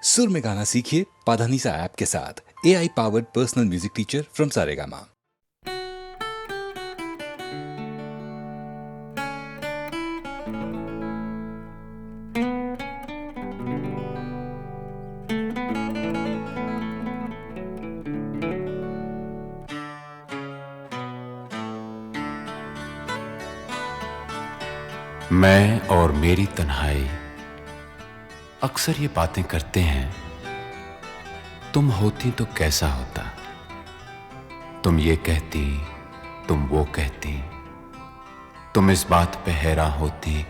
सुर में गाना सीखिए पाधानीसा ऐप के साथ। AI powered personal music teacher from Saregama. मैं और मेरी तन्हाई अक्सर ये बातें करते हैं, तुम होती तो कैसा होता। तुम ये कहती, तुम वो कहती, तुम इस बात पे हैरान होती,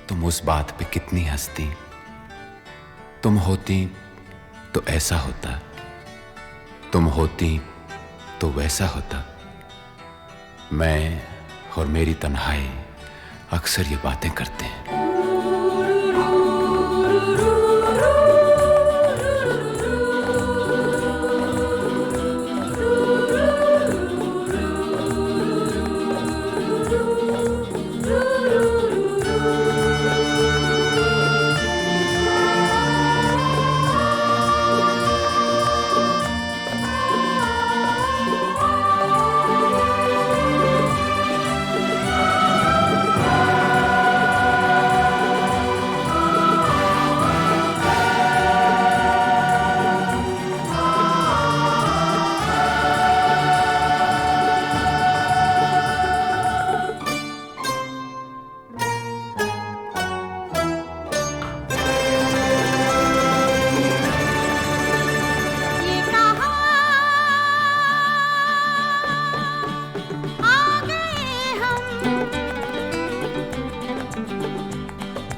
तुम उस बात पे कितनी हंसती। तुम होती तो ऐसा होता, तुम होती तो वैसा होता। मैं और मेरी तन्हाई अक्सर ये बातें करते हैं।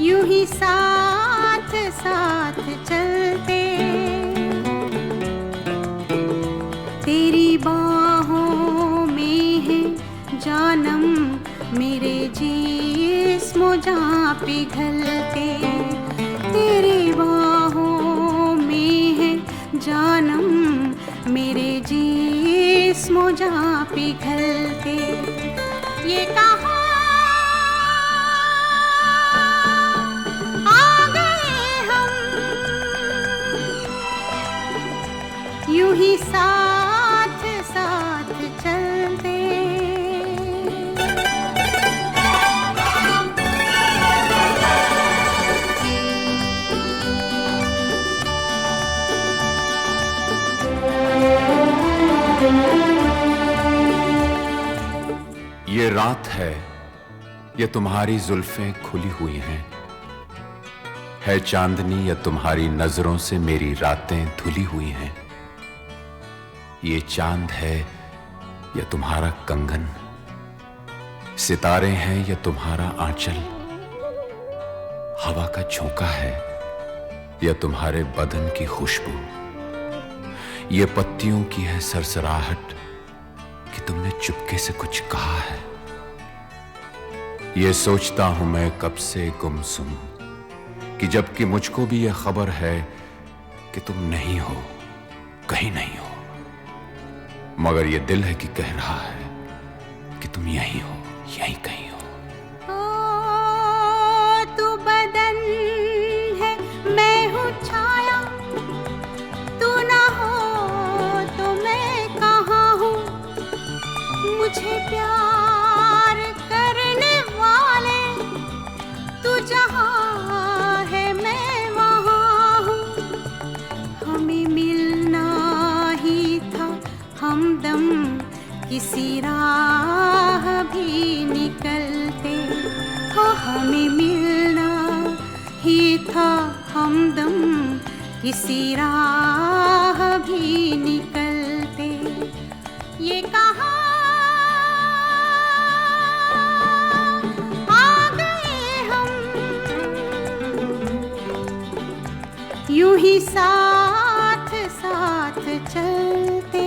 यूं ही साथ साथ चलते, तेरी बाहों में है जानम, मेरे जिस्म जहाँ पिघलते। तेरी बाहों में है जानम, मेरे जिस्म जहाँ पिघलते। ये कहा यूं ही साथ साथ चलते। ये रात है, ये तुम्हारी जुल्फें खुली हुई हैं। है चांदनी या तुम्हारी नजरों से मेरी रातें धुली हुई हैं। ये चांद है या तुम्हारा कंगन, सितारे हैं या तुम्हारा आंचल, हवा का झोंका है या तुम्हारे बदन की खुशबू। ये पत्तियों की है सरसराहट कि तुमने चुपके से कुछ कहा है। ये सोचता हूं मैं कब से गुमसुम, कि जबकि मुझको भी यह खबर है कि तुम नहीं हो, कहीं नहीं हो, मगर ये दिल है कि कह रहा है कि तुम यहीं हो, यहीं कहीं हो। तू बदन है, मैं हूँ छाया, तू ना हो तो मैं कहाँ हूँ। मुझे प्यार करने वाले, तू जहाँ है मैं वहाँ हूँ। हमें मिलना ही था हमदम, किसी राह भी निकलते हो। हमें मिलना ही था हमदम, किसी राह भी निकलते। ये कहा आ गए हम, यूं ही साथ साथ चलते।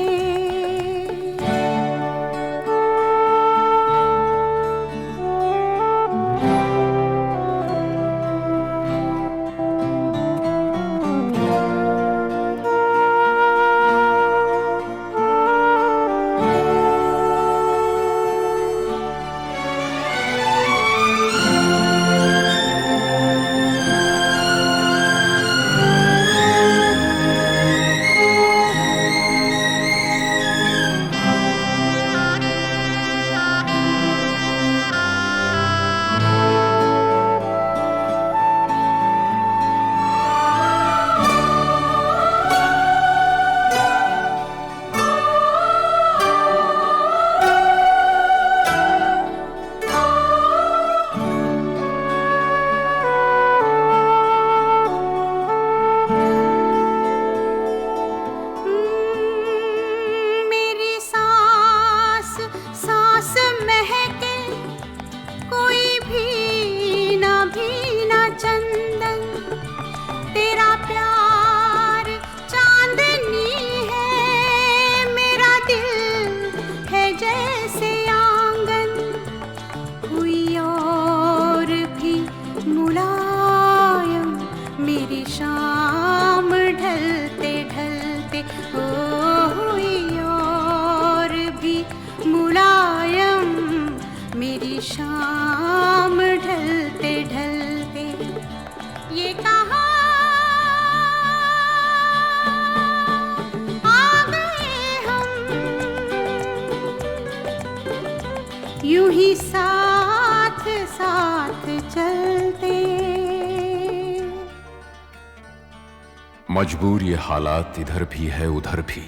मजबूर ये हालात इधर भी है उधर भी,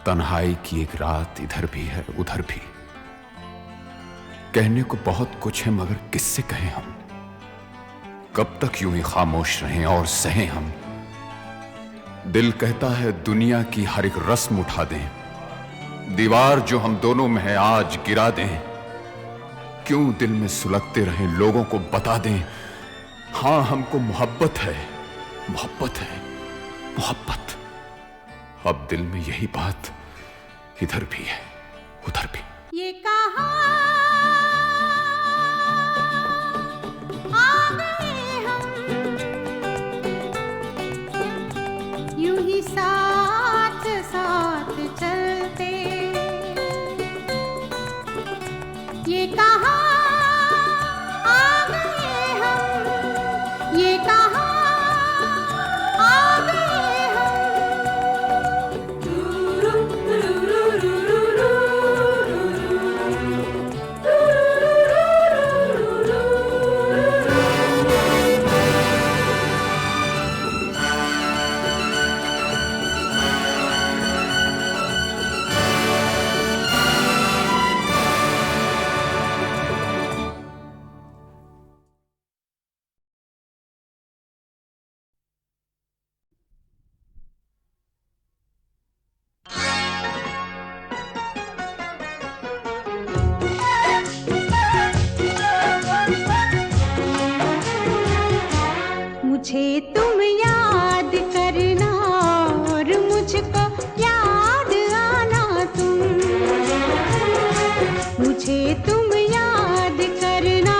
तन्हाई की एक रात इधर भी है उधर भी। कहने को बहुत कुछ है मगर किससे कहें हम, कब तक यूं ही खामोश रहें और सहें हम। दिल कहता है दुनिया की हर एक रस्म उठा दें, दीवार जो हम दोनों में है आज गिरा दें। क्यों दिल में सुलगते रहें, लोगों को बता दें, हां हमको मोहब्बत है, मोहब्बत है, मोहब्बत। अब दिल में यही बात इधर भी है उधर भी। ये कहाँ आ गए हम, यूं ही साथ साथ चलते। ये कहाँ आ गए हम, ये कहाँ आ गए मुझे तुम याद करना और मुझको याद आना तुम, मुझे तुम याद करना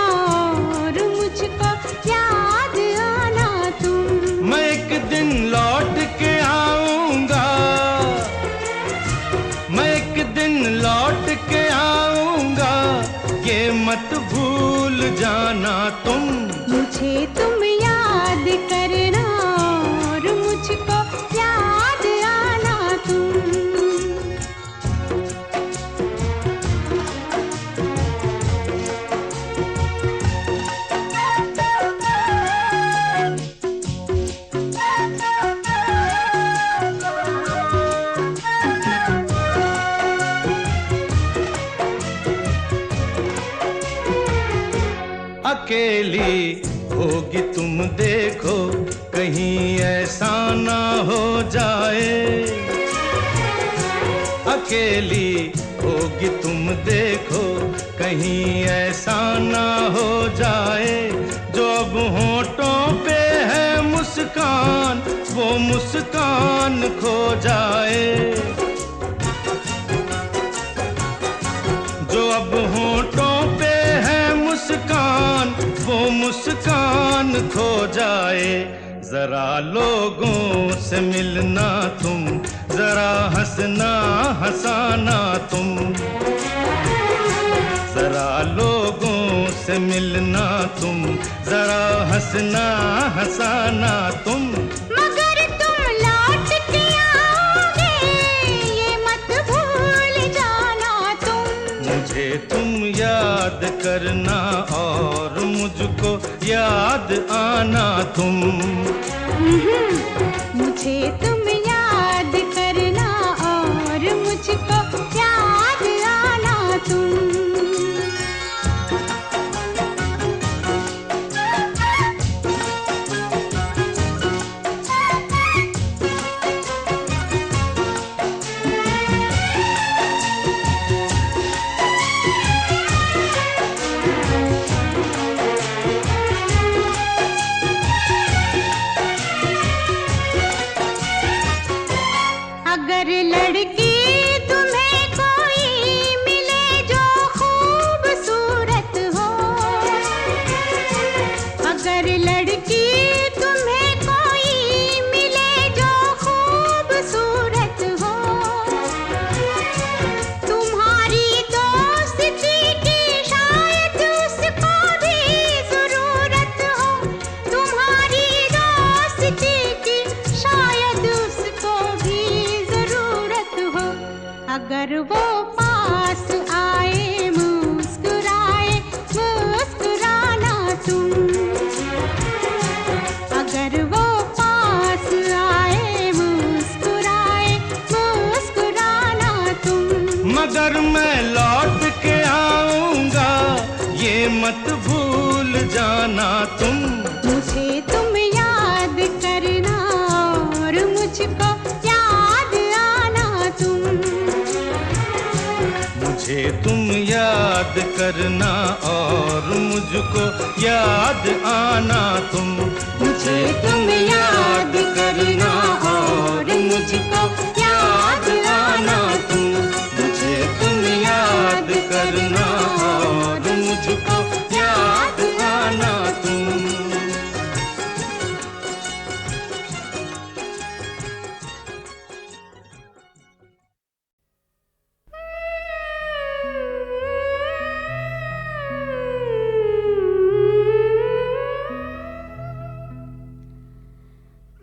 और मुझको याद आना तुम। मैं एक दिन लौट के आऊंगा, मैं एक दिन लौट के आऊंगा, ये मत भूल जाना तुम। मुझे तुम याद करना और मुझको याद आना तुम। अकेली होगी तुम देखो, कहीं ऐसा ना हो जाए। अकेली होगी तुम देखो, कहीं ऐसा ना हो जाए। जो अब होठों पे है मुस्कान, वो मुस्कान खो जाए। जो अब होठों पे है मुस्कान, वो मुस्कान खो जाए। जरा लोगों से मिलना तुम, जरा हंसना हंसाना तुम। जरा लोगों से मिलना तुम, जरा हंसना हंसाना तुम। मगर तुम लौट के आओगे, ये मत भूल जाना तुम। मुझे तुम याद करना और मुझको याद आना तुम। मुझे तुम याद करना और मुझको याद आना तुम। अगर लड़की तुम्हें कोई मिले जो खूबसूरत हो, अगर लड़की तुम्हें कोई मिले जो खूबसूरत हो, तुम्हारी दोस्ती की शायद उसको भी जरूरत हो, तुम्हारी दोस्ती की शायद उसको भी जरूरत हो। अगर वो पास आए मुस्कुराए, मुस्कुराना तुम। अगर वो पास आना तुम। मुझे तुम याद करना और मुझको याद आना तुम। मुझे तुम याद करना और मुझको याद आना तुम। मुझे तुम याद करना और मुझको याद आना तुम। मुझे तुम याद करना और मुझको याद आना तुम।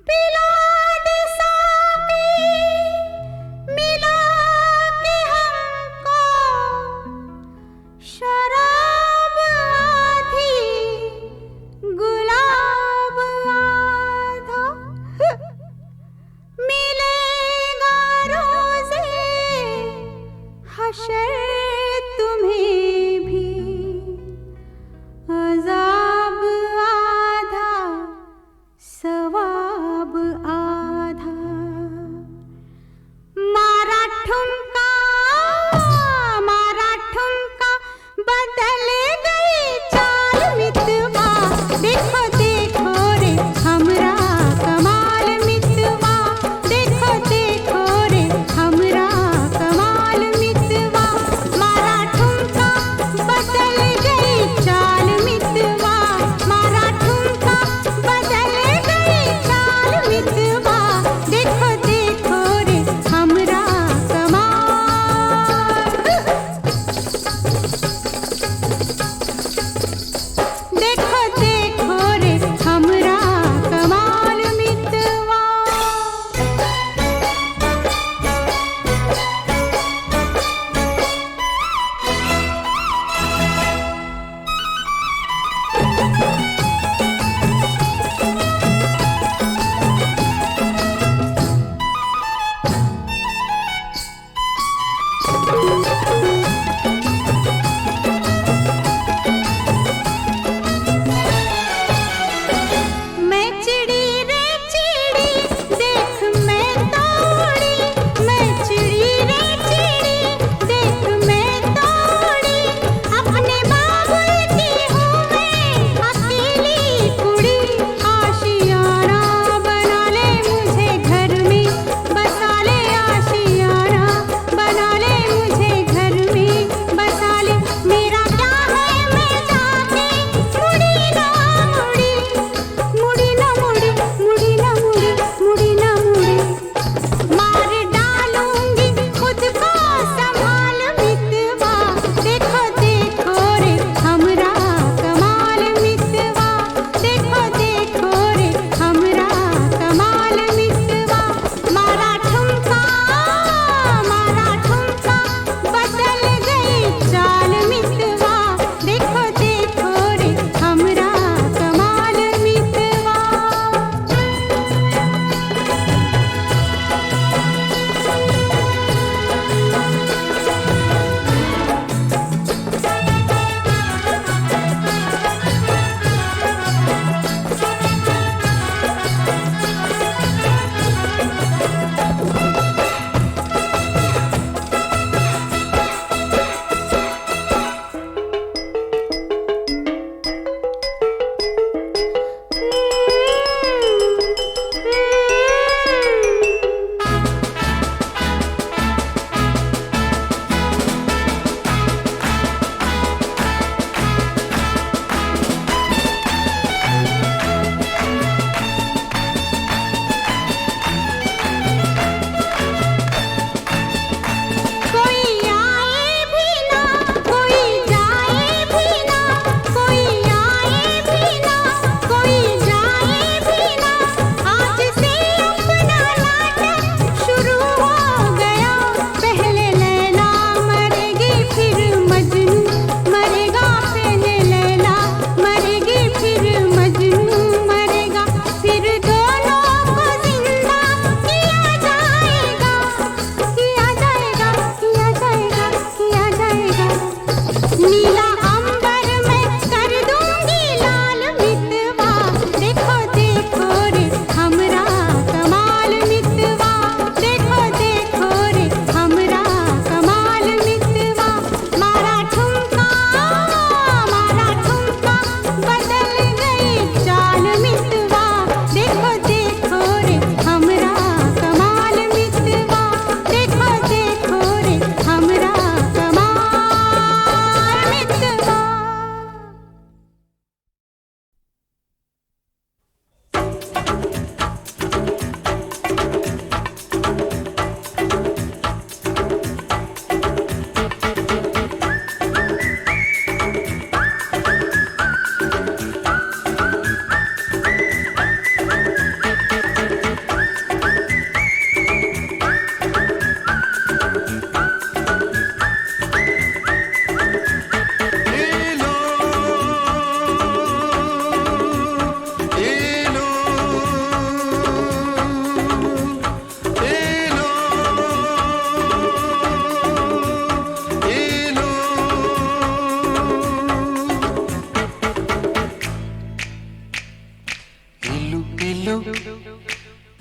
पिला दे साकी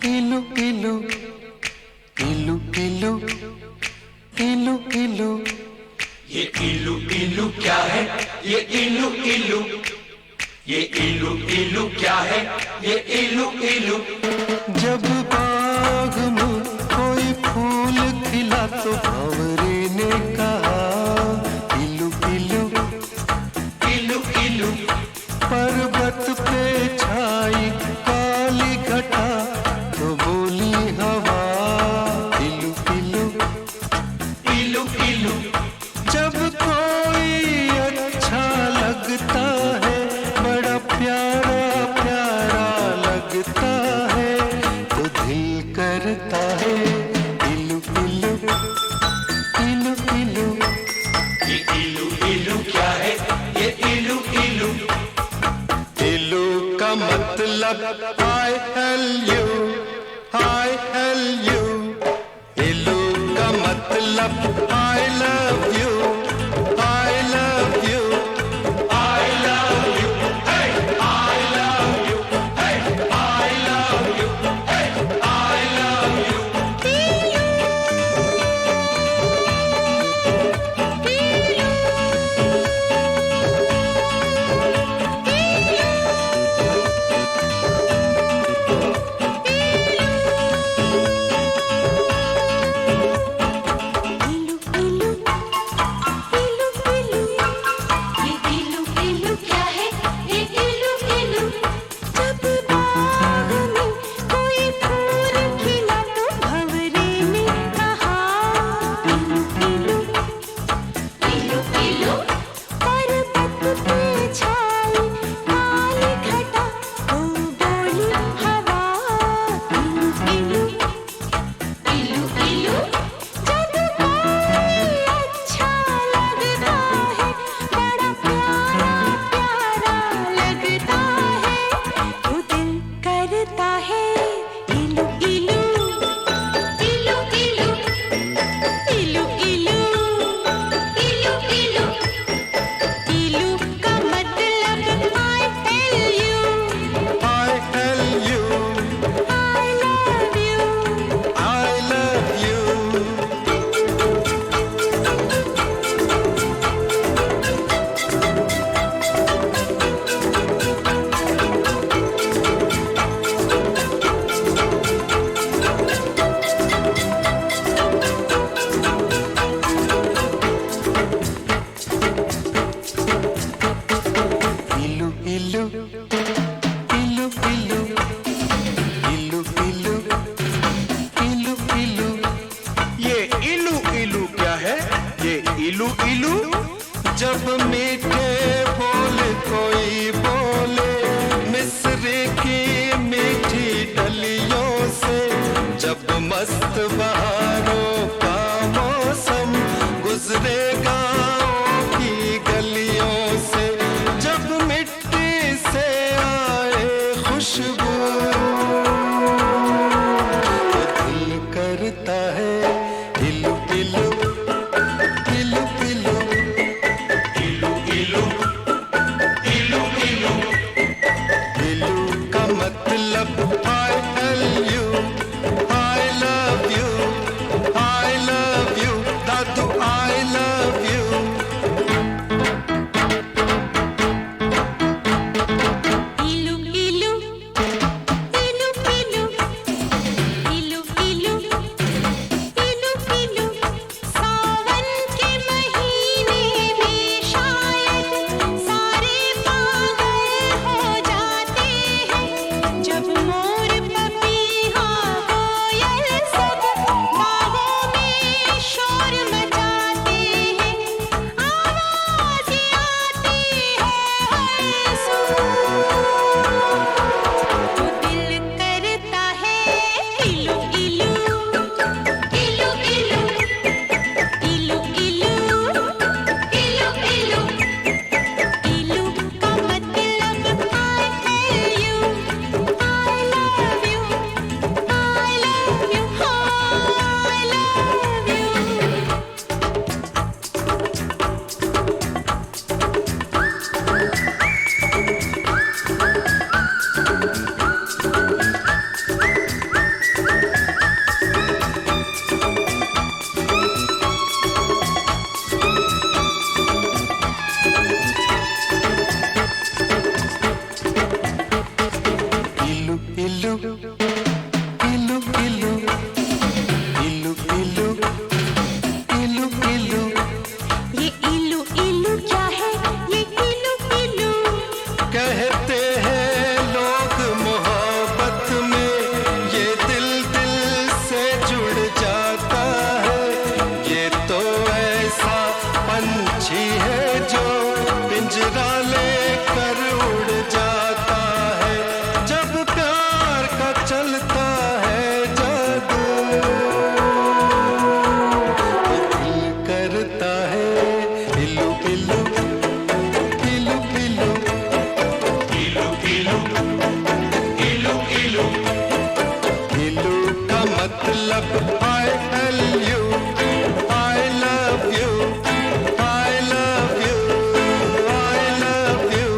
इलू इलू इलू इलू इलू इलू। ये इलू इलू क्या है? ये इलू इलू, ये इलू इलू क्या है? ये इलू इलू। जब बाग में कोई फूल खिला तो भंवरे ने कहा इलू इलू इलू इलू। पर्वत पे छाई काली घटा तो बोली हवा इलू इलू इलू इलू। जब कोई अच्छा लगता है, बड़ा प्यारा प्यारा लगता है, तो दिल करता है इलू इलू इलू इलू। ये इलू इलू क्या है? ये इलू इलू। इलू का मतलब I L U। इलू का मतलब I love you, I love you, I love you, hey, I love you, hey, I love you, hey, I love you। ये इलू इलू क्या है? ये इलू इलू। जब बाग में कोई फूल खिला तो भंवरे ने कहा इलू इलू इलू इलू। पर्वत पे छाई काली घटा तो बोली हवा इलू इलू इलू इलू। जब कोई अच्छा लगता है, बड़ा प्यारा प्यारा लगता है, तो दिल करता है इलू इलू इलू इलू इलू इलू इलू इलू। इलू का मतलब I tell you, I love you, I love you। I love you। इलू इलू इलू इलू इलू इलू इलू इलू। ये इलू इलू क्या है? ये इलू इलू। जब मीठे बोल कोई बोले मिस्र की मीठी डलियों से, जब मस्त बहारों का मौसम गुजरे गाँव की गलियों से, जब मिट्टी से आए खुशबू तो दिल करता है इलू इलू इलू इलू। इलू इलू इलू इलू इलू इलू ये इलू इलू क्या है ये इलू इलू कहते हैं लोग मोहब्बत में ये दिल दिल से जुड़ जाता है। ये तो ऐसा पंछी है जो पिंजरा लेकर उड़ जाता है। जब प्यार का चलता है जादू तो दिल करता है इलू इलू इलू इलू इलू का मतलब I L U I love you I love you I love you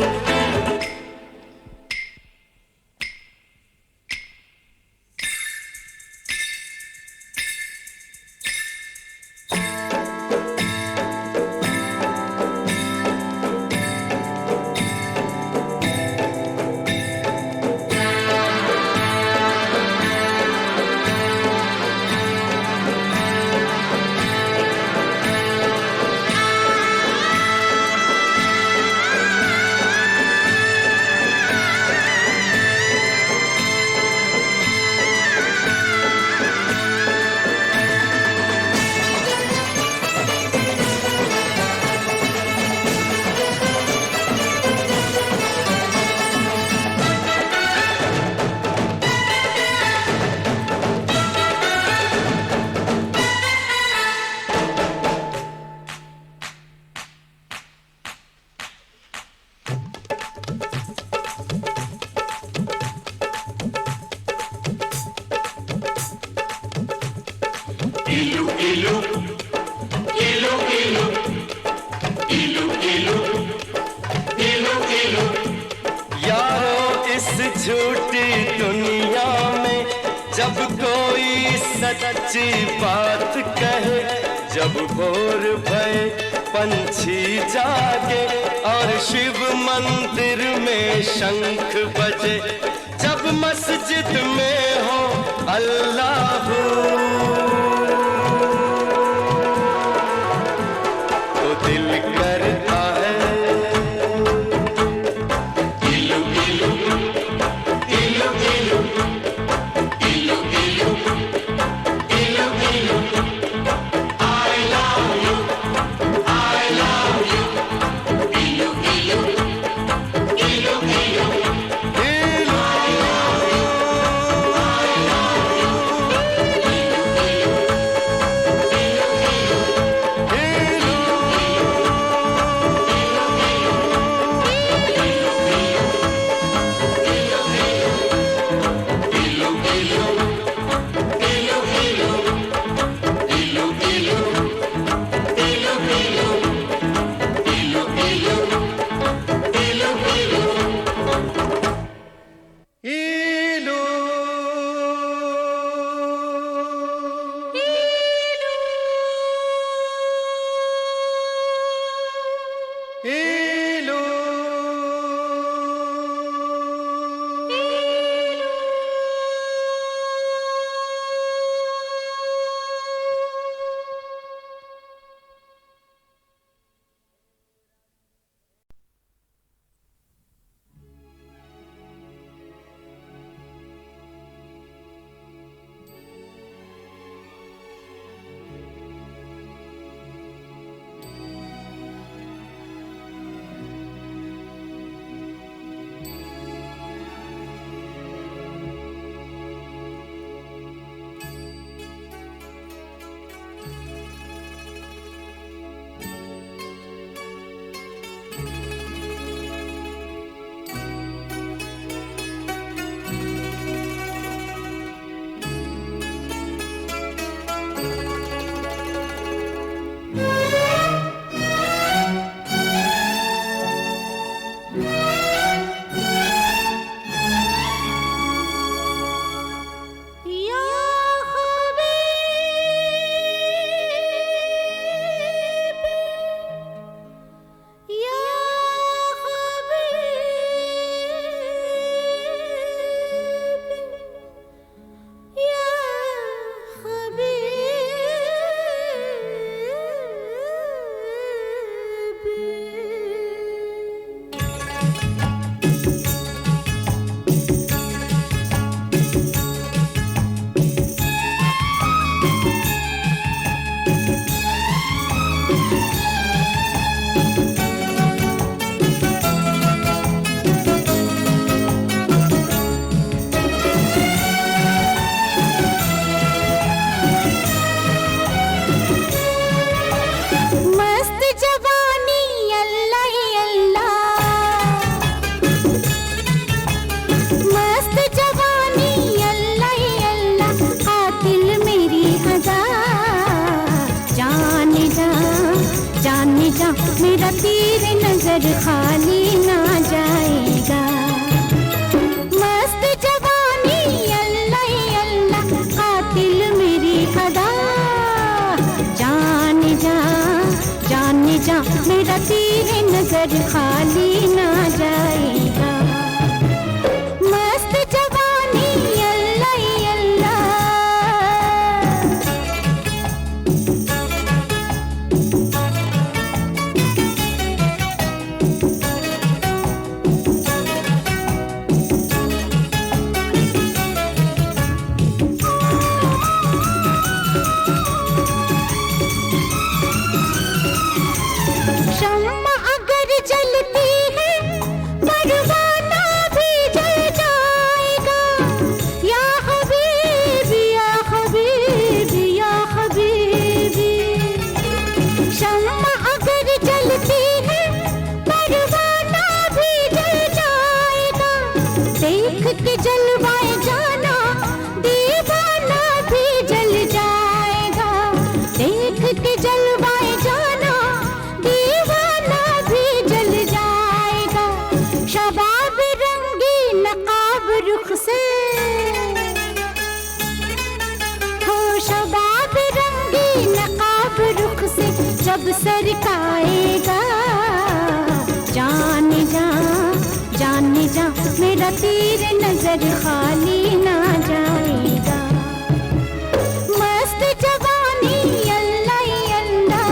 यारो इस झूठी दुनिया में जब कोई सच्ची बात कहे, जब भोर भये पंछी जागे और शिव मंदिर में शंख बजे, जब मस्जिद में हो अल्लाह तो दिल करता है मेरा तीर नजर खाली ना जाएगा। मस्त जवानी अल्लाह अल्लाह कातिल मेरी अदा, जान जा मेरा तीर नजर खाली ना जाएगा। मस्त जवानी अल्लाह अल्लाह। शम्मा अगर जलती है परवाना भी जल जाएगा। या हबीबी या हबीबी या हबीबी। शम्मा अगर जलती है परवाना भी जल जाएगा। देख के जलवाए जाना दीवाना भी जल जाएगा। देख के जलवाए जाना दीवाना भी जल जाएगा। शबाब रंगी नकाब रुख से हो, शबाब रंगी नकाब रुख से जब सरकाएगा। जान जा मेरा तीर नजर खाली ना जाएगा। मस्त जवानी अल्लाह अल्लाह।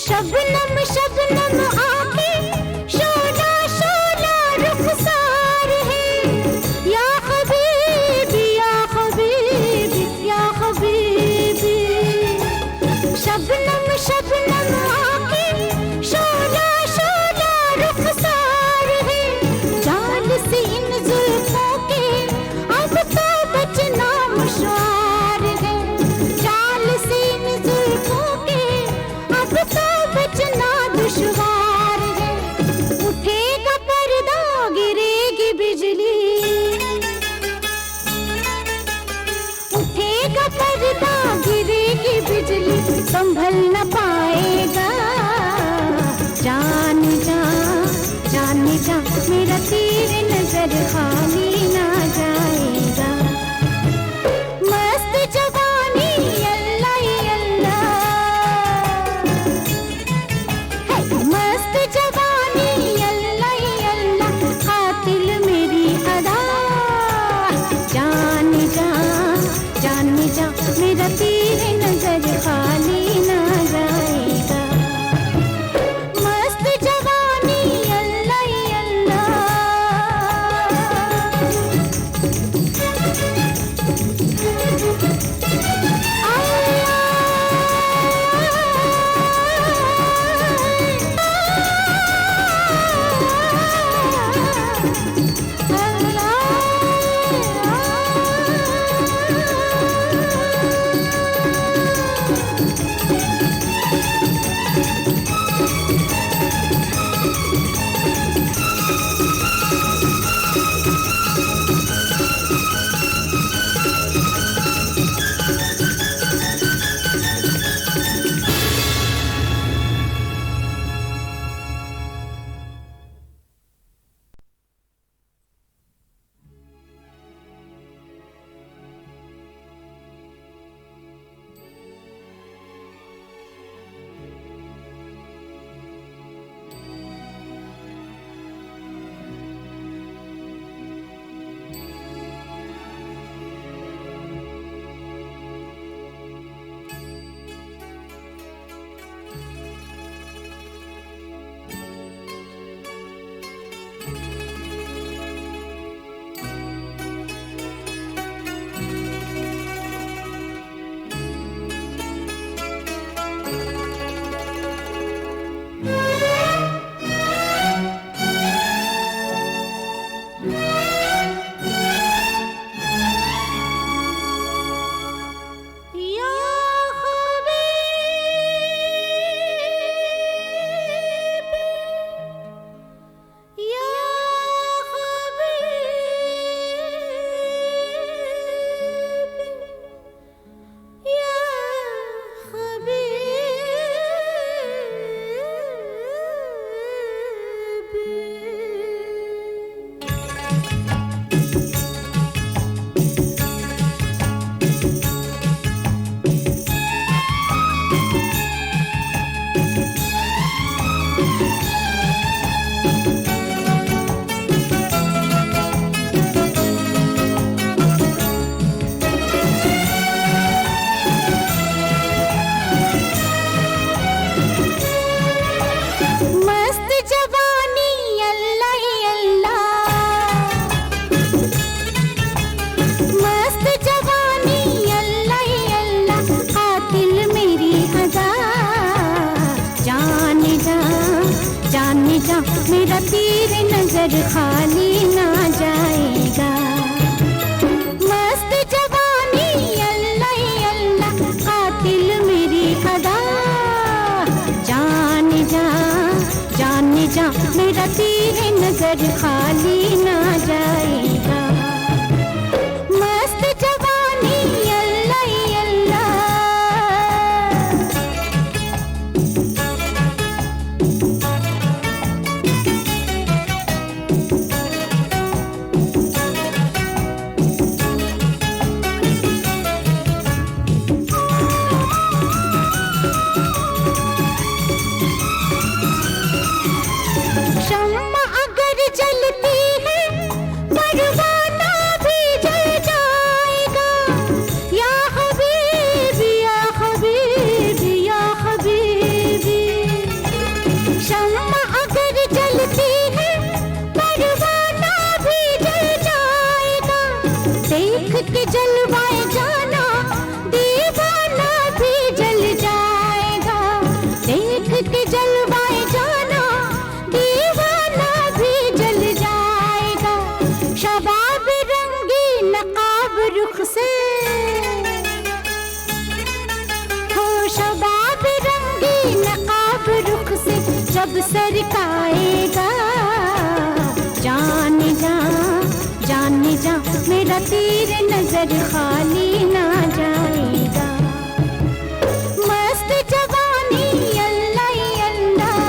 शबनम शबनम आके शोला शोला रुखसार है। या हबीबी या हबीबी या हबीबी। शबनम शबनम आके शोला शोला रुखसार है। जाल से इन जुल्फों के अब तो बचना मुश्वार है। जाल से इन जुल्फों के अब तो बचना दुश्वार है। उठेगा पर्दा गिरेगी बिजली। उठेगा पर्दा गिरेगी बिजली संभल न पाएगा। जान जा मेरा तीर नजर खाली ना जाएगा। मस्त जवानी अल्लाह अल्लाह। मस्त जवानी अल्लाह अल्लाह कातिल मेरी अदा। जान जा मेरा तीर नजर खाली ना जाएगा। मस्त जवानी अल्लाह अल्लाह। नजर खाली ना जाएगा। मस्त जवानी अल्लाह अल्लाह कातिल मेरी अदा, जान जा मेरा तीर नजर खाली ना जाएगा। मस्त जवानी अल्लाह अल्लाह। शम्मा अगर जलती है परवाना भी जल जाएगा। या हबीबी या हबीबी या हबीबी। शम्मा अगर जलती है परवाना भी जल जाएगा। देख के जलवाए जाना दीवाना भी जल जाएगा। देख के जलवाए जाना दीवाना भी जल जाएगा। शबाब रंगी नकाब रुख से हो, शबाब रंगी नकाब रुख से जब सरकाएगा। जान जा मेरा तीर नजर खाली ना जाएगा। मस्त जवानी अल्लाह अल्लाह।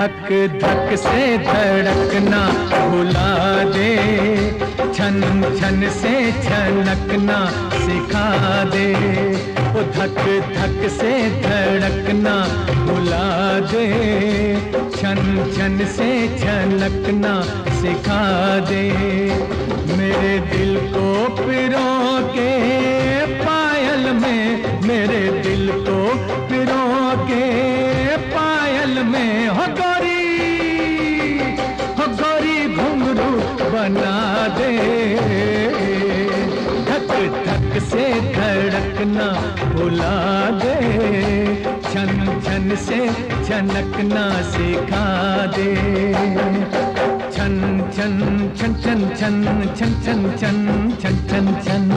धक धक से धड़कना भुला दे, छन छन से छनकना सिखा दे। वो धक धक से धड़कना भुला दे, छन छन से छनकना सिखा दे। मेरे दिल को पिरो के पायल में, मेरे दिल को पिरो के पायल में, हो गोरी घुंघरू बना दे। धक धक से धड़कना भुला दे, छन छन से छनकना सिखा दे। छन छन छन छन छन छन छन छन छन छन छन।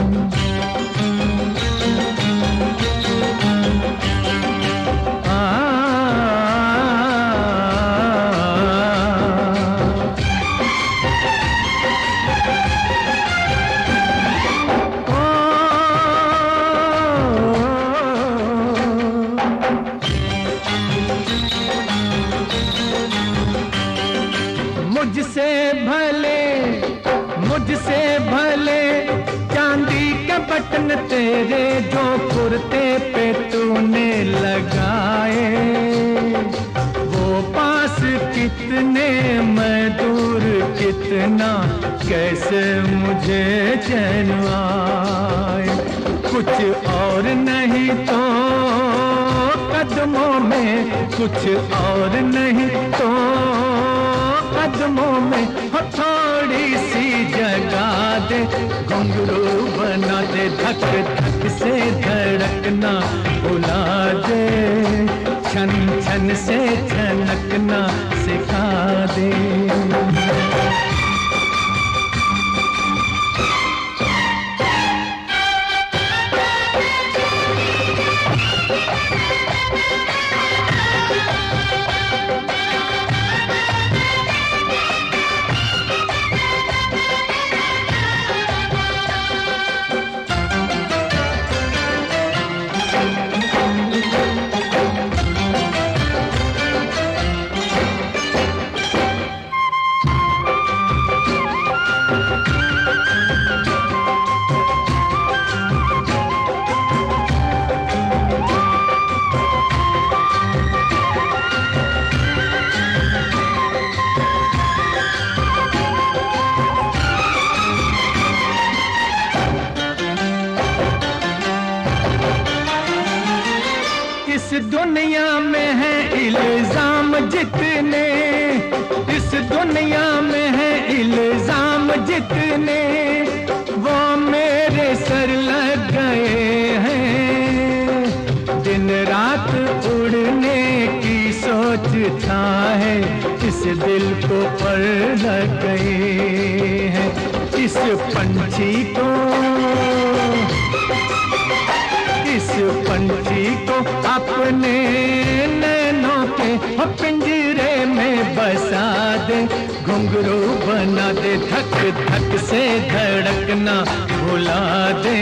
मुझसे भले चांदी के बटन तेरे जो कुर्ते पे तूने लगाए, वो पास कितने मैं दूर कितना, कैसे मुझे चैन आए। कुछ और नहीं तो कदमों में, कुछ और नहीं तो कदमों में, हो थोड़ी सी जगा दे, घुंघरू बना दे। धक धक से धड़कना भुला दे, छन छन से छनकना सिखा दे। दुनिया में है इल्जाम जितने, इस दुनिया में है इल्जाम जितने, वो मेरे सर लग गए हैं। दिन रात उड़ने की सोचता है, इस दिल को पर लग गए हैं। इस पंछी को, इस पंछी को अपने नैनों के पिंजरे में बसा दे, घुंघरू बना दे। धक धक से धड़कना भुला दे,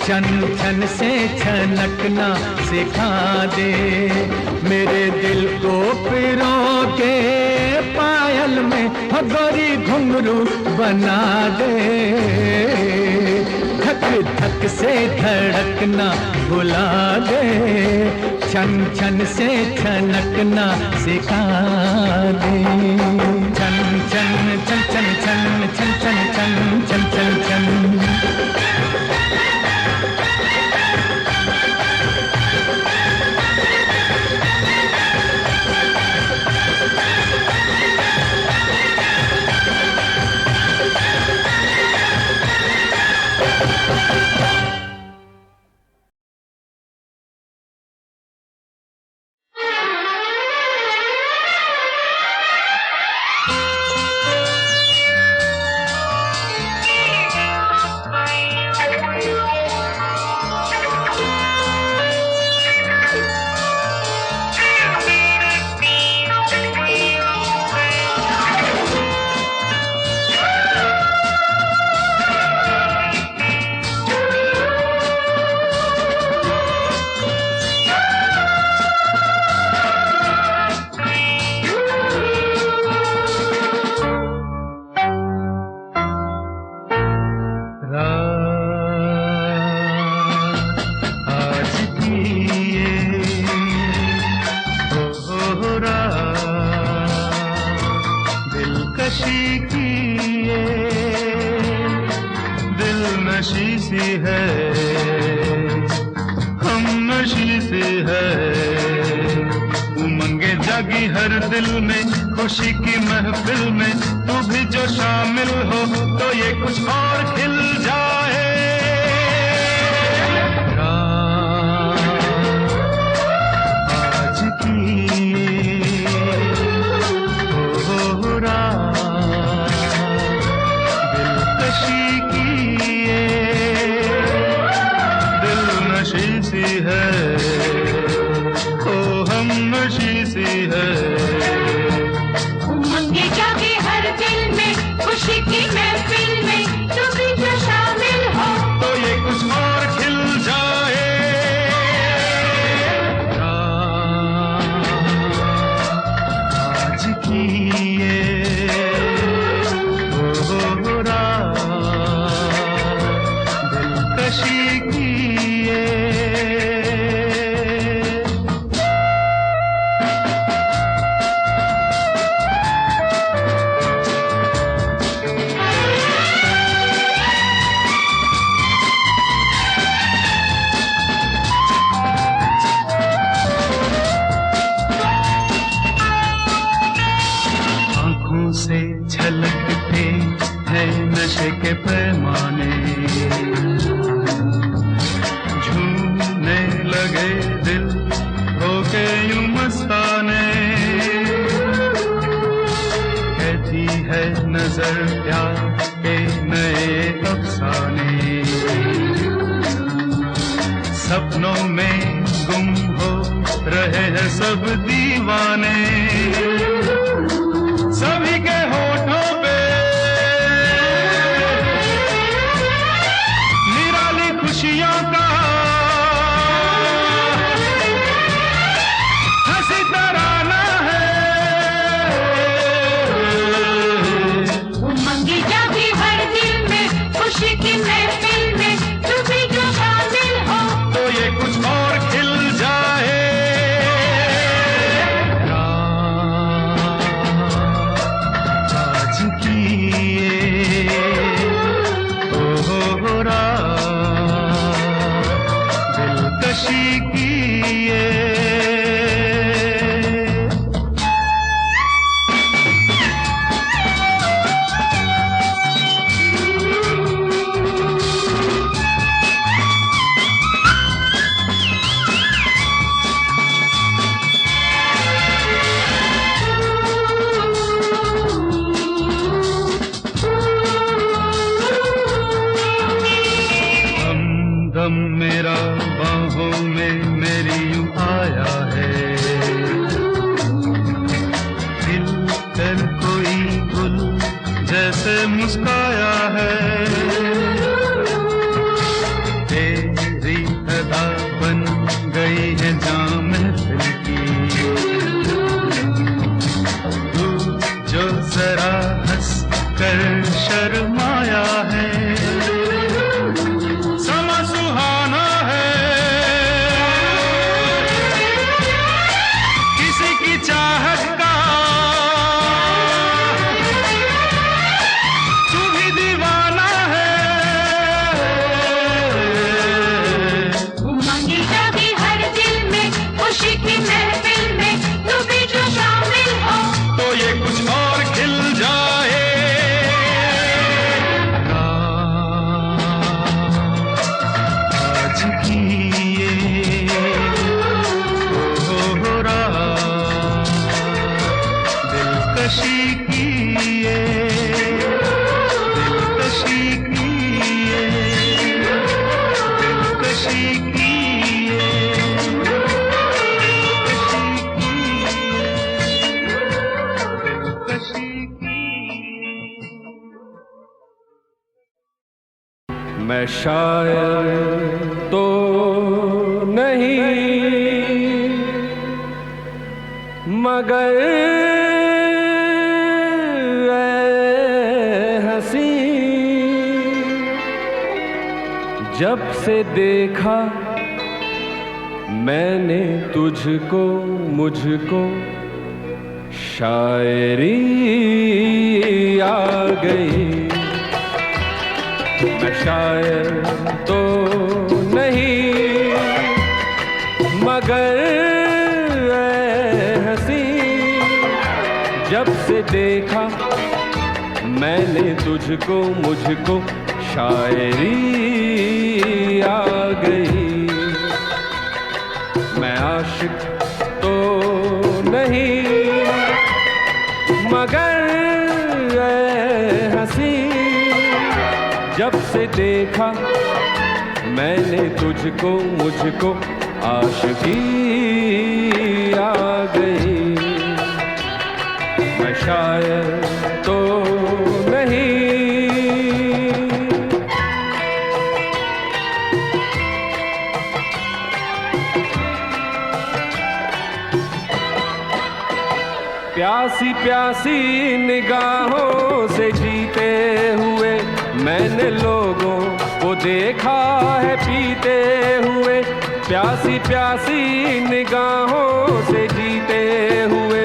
छन छन से छनकना सिखा दे। मेरे दिल को पिरो के पायल में, हो गोरी घुंघरू बना दे। धक धक से धड़कना भुला दे, छन छन से छनकना सिखा दे। छन छन छन छन छन छन छन छन छन छन छन। दिलकशी की ये दिल नशी सी है, हम नशी सी है। उमंगे जागी हर दिल में, खुशी की महफिल में तू भी जो शामिल हो तो ये कुछ और खिल जाए। आज की हो रात दिलकशी की ये दिल नशी सी है, ओ हम नशी सी है। उमंगे जागे हर दिल में, खुशी की महफिल में तू भी जो शामिल हो तो ये कुछ और खिल जाए। आज की ये हो रात दिलकशी की ये। आँखों से झलकते हैं नशे के पैमाने, झूमने लगे दिल होके यूं मस्ताने। कहती है नजर प्यार के नए अफसाने, सपनों में गुम हो रहे हैं सब दीवाने। सभी के होठों पे निराली खुशियों का हंसी तराना है। उमंगे जागे हर दिल में, खुशी की महफिल में तू भी जो शामिल हो तो ये कुछ और खिल जाए। आज की ये हो रात दिलकशी की ये। हमदम मेरा बाहों में मेरी यूं आया है, दिल कर कोई गुल जैसे मुस्काया है। तेरी अदा बन गई है जाम महफिल की, तू जो जरा हंस कर शर्माया है। समा सुहाना है, किसी की चाहत का तू भी दीवाना है। उमंगे जागे हर दिल में, खुशी की महफिल में तू भी जो शामिल हो तो ये कुछ और खिल जाए। आज की ये हो रात दिलकशी की ये, दिलकशी की ये, दिलकशी की ये, दिलकशी की ये। मैं शायर तो नहीं मगर ऐ हंसी, जब से देखा मैंने तुझको मुझको शायरी आ गई। मैं शायर तो नहीं मगर हंसी, जब से देखा मैंने तुझको मुझको शायरी आ गई। मैं आशिक तो नहीं मगर हंसी, जब से देखा मैंने तुझको मुझको आशिकी आ गई। मैं शायर तो नहीं। प्यासी प्यासी निगाहों से जीते हुए मैंने लोगों को देखा है पीते हुए। प्यासी प्यासी निगाहों से जीते हुए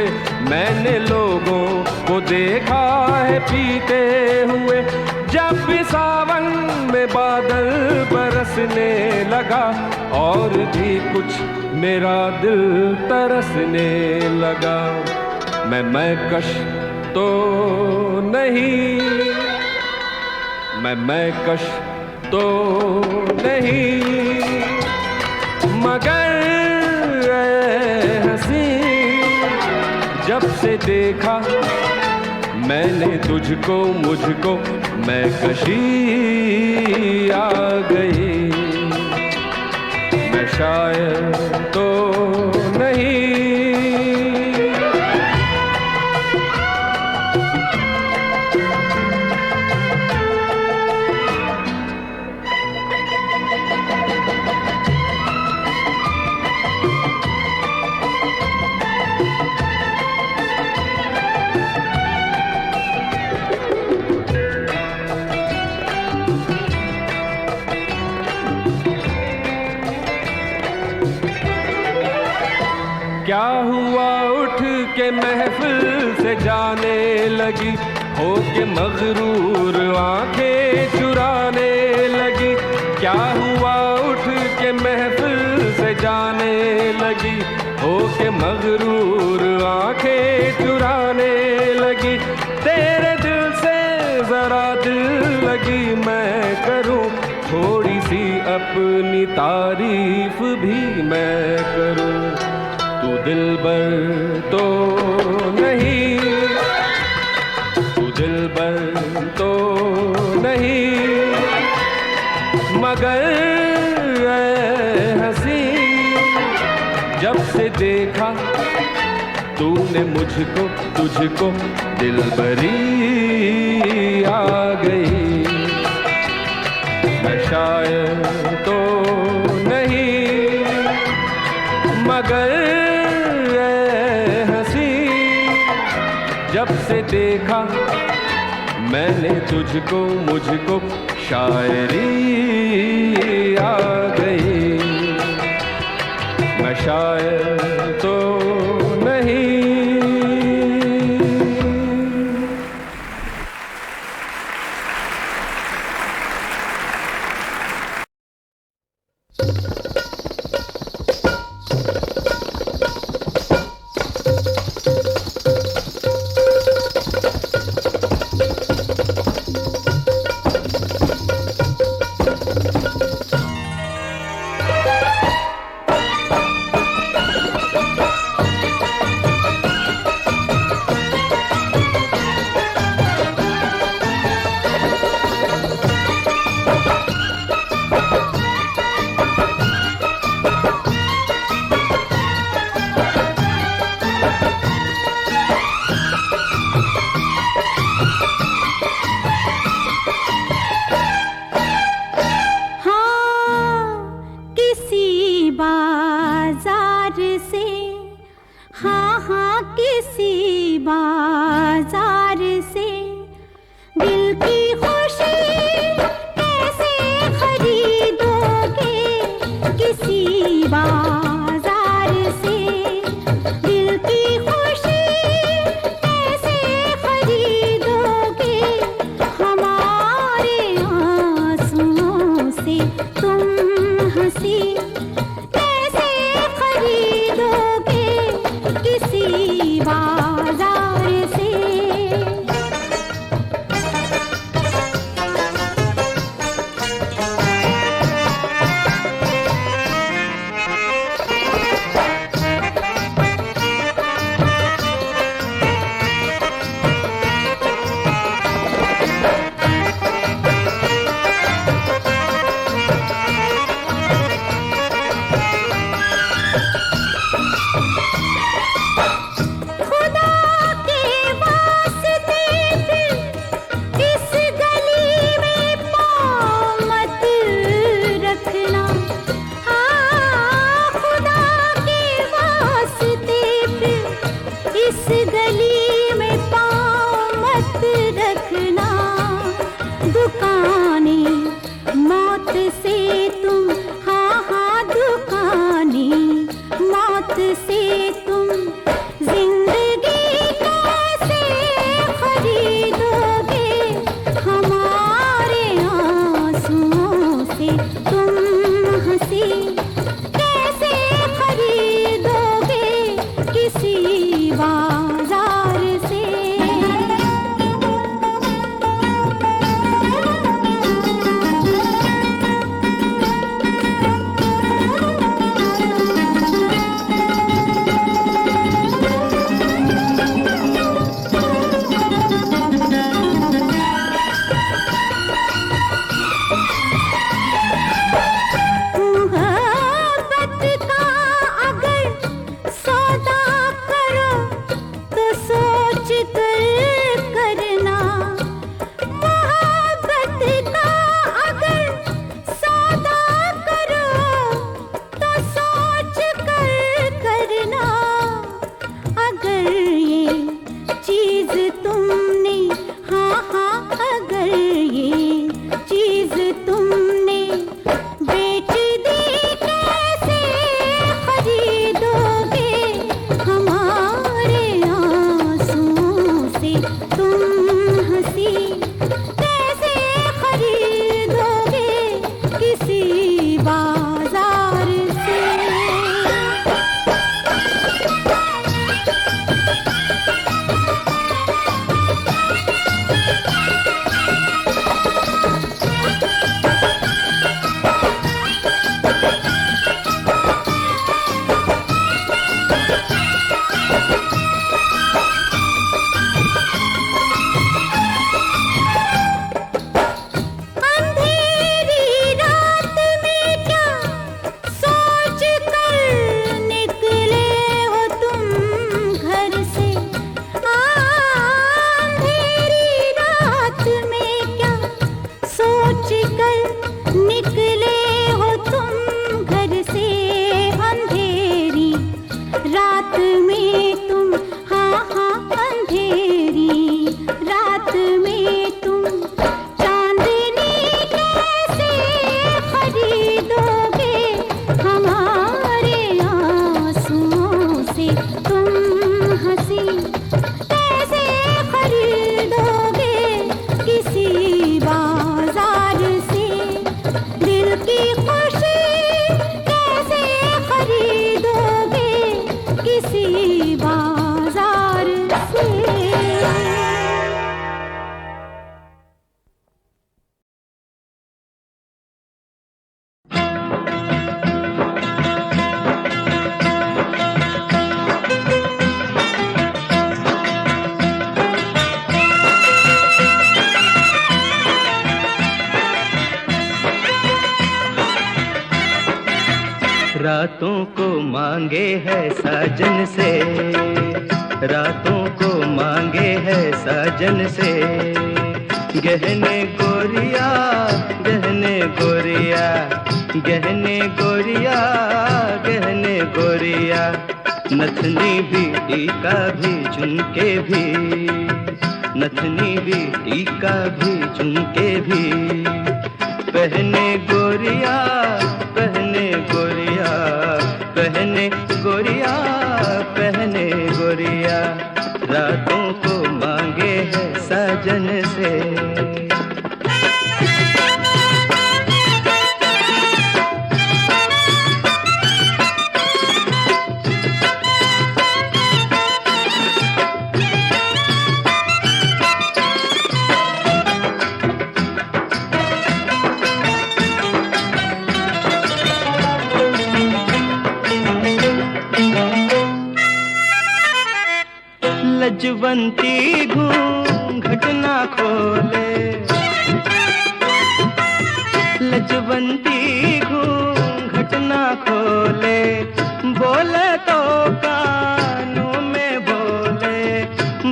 मैंने लोगों को देखा है पीते हुए। जब भी सावन में बादल बरसने लगा और भी कुछ मेरा दिल तरसने लगा। मैं कश तो नहीं, मैं कश तो नहीं मगर हंसी, जब से देखा मैंने तुझको मुझको मैं कशी आ गई। मैं शायर तो नहीं। क्या हुआ उठ के महफिल से जाने लगी, हो के मगरूर आंखें चुराने लगी। क्या हुआ उठ के महफिल से जाने लगी, हो के मगरूर आंखें चुराने लगी। तेरे दिल से जरा दिल लगी मैं करूं, थोड़ी सी अपनी तारीफ भी मैं करूं। तू दिलबर तो नहीं, तू दिलबर तो नहीं मगर हंसी, जब से देखा तूने मुझको तुझको दिलबरी आ गई। मैं शायर तो नहीं मगर जब से देखा मैंने तुझको मुझको शायरी आ गई। मैं शायर तो नहीं। से तुम जिंदगी कैसे खरीदोगे, हमारे आंसुओं से तुम हंसी कैसे खरीदोगे किसी बाजार से। मोहब्बत का अगर सौदा करो तो सोच कर करना, मोहब्बत का अगर सौदा करो तो सोच कर करना। अगर ये चीज तुमने, हाँ हाँ अगर ये चीज तुमने बेच दी कैसे खरीदोगे, हमारे आंसुओं से तुम हंसी कैसे खरीदोगे किसी बाजार से। अंधेरी रात में क्या सोच कर निकले हो तुम घर से, अंधेरी रात में क्या सोच कर निकले हो तुम घर से। अंधेरी रात में तुम, हाँ हाँ अंधेरी रात में तुम चांदनी कैसे खरीदोगे, हमारे आंसुओं से तुम हंसी कैसे खरीदोगे किसी बाजार से। दिल की खुशी कैसे खरीदोगे किसी बाजार से। रातों को मांगे है साजन से, रातों को मांगे है साजन से, गहने गोरिया गहने गोरिया, गहने गोरिया गहने गोरिया, नथनी भी टीका भी झुमके भी, नथनी भी टीका भी झुमके भी, पहने गोरिया पहने गोरिया, पहने गोरिया पहने गोरिया, रातों को मांगे है साजन से। लजवंती घूंघट ना खोले, लजवंती घूंघट ना खोले, बोले तो कानों में बोले,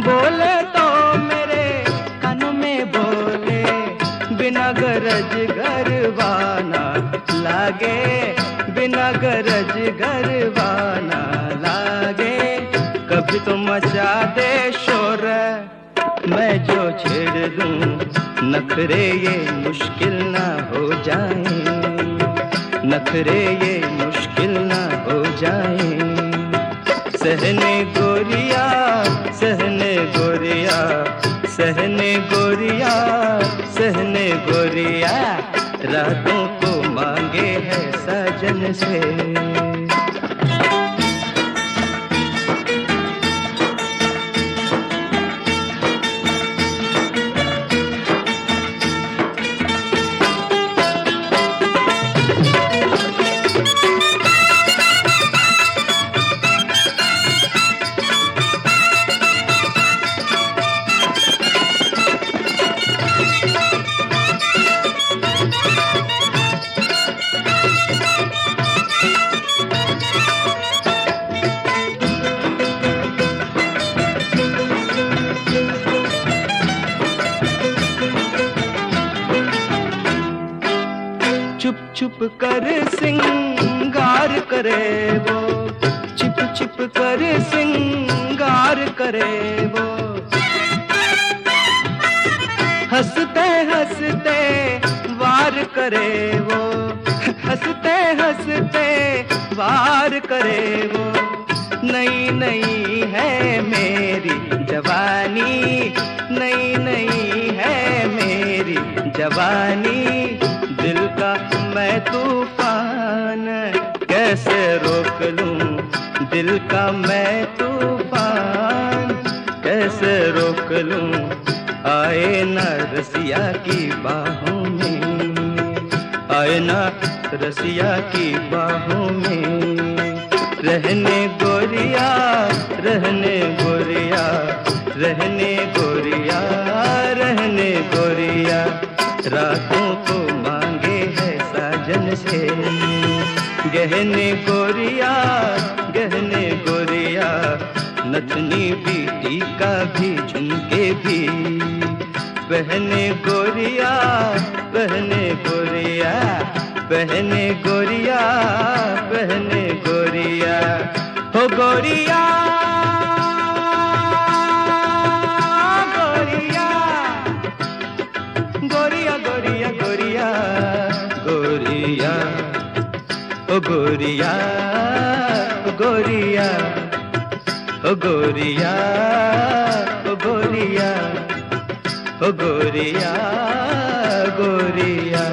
बोले तो मेरे कानों में बोले, बिना गरज गरवाना लागे, बिना गरज गरवाना लागे, कभी तो मचा दे शोर मैं जो छेड़ दूं, नखरे ये मुश्किल ना हो जाए, नखरे ये मुश्किल ना हो जाए। सहने गोरिया, सहने गोरिया, सहने गोरिया, सहने गोरिया, रातों को मांगे है साजन से। चुप चुप कर सिंगार करे वो, छिप छिप कर सिंगार करे वो, हंसते हंसते वार करे वो, हंसते हंसते वार करे वो। नई नई है मेरी जवानी, नई नई है मेरी जवानी, दिल का मैं तूफान कैसे रोक लूं, दिल का मैं तूफान कैसे रोक लूं। आए ना रसिया की बाहों में, आए ना रसिया की बाहों में, रहने गोरिया, रहने गोरिया, रहने गोरिया, रहने गोरिया, रातों को मांगे है साजन से। गहने गोरिया, गहने गोरिया, नथनी भी टीका भी झुमके भी, पहने गोरिया, पहने गोरिया, पहने गोरिया, पहने गोरिया, हो गोरिया, गोरिया, गोरिया, गोरिया, गोरिया, गोरिया, ओ गोरिया, ओ गोरिया, ओ गोरिया, ओ गोरिया, ओ गोरिया, गोरिया।